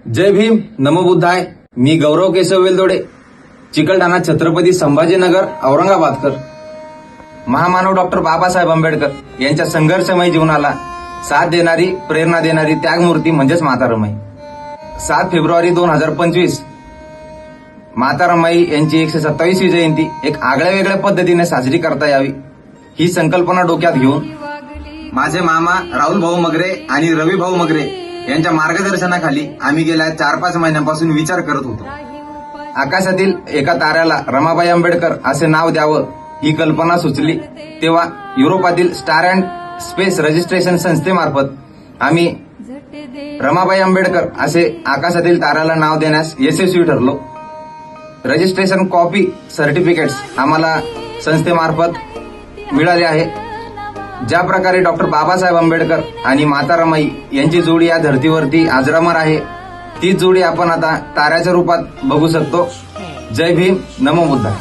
जय भीम, नमो बुद्धाय. मी गौरव केशव वेलदोडे, चिकलठाणा, छत्रपती संभाजीनगर, औरंगाबादकर. महामानव डॉक्टर बाबासाहेब आंबेडकर यांच्या संघर्षमय जीवनाला साथ देणारी, प्रेरणा देणारी त्यागमूर्ती म्हणजेच माता रमाई. 7 फेब्रुवारी 2025 माता रमाई यांची 127वी जयंती एक आगळ्या वेगळ्या पद्धतीने साजरी करता यावी ही संकल्पना डोक्यात घेऊन माझे मामा राहुल भाऊ मगरे आणि रवी भाऊ मगरे यांच्या मार्गदर्शनाखाली आम्ही गेल्या 4-5 महिन्यांपासून विचार करत होतो. आकाशातील एका ताऱ्याला रमाबाई आंबेडकर असे नाव द्यावं ही कल्पना सुचली तेव्हा युरोपातील स्टार अँड स्पेस रजिस्ट्रेशन संस्थेमार्फत आम्ही रमाबाई आंबेडकर असे आकाशातील ताऱ्याला नाव देण्यास यशस्वी ठरलो. रजिस्ट्रेशन कॉपी सर्टिफिकेट्स आम्हाला संस्थेमार्फत मिळाले आहे. ज्या प्रकारे डॉक्टर बाबासाहेब आंबेडकर आणि माता रमाई यांची जोडी या धर्तीवरती अजरामर आहे, तीच जोडी आपण आता ताऱ्याच्या रूपात बघू शकतो. जय भीम, नमो बुद्धाय.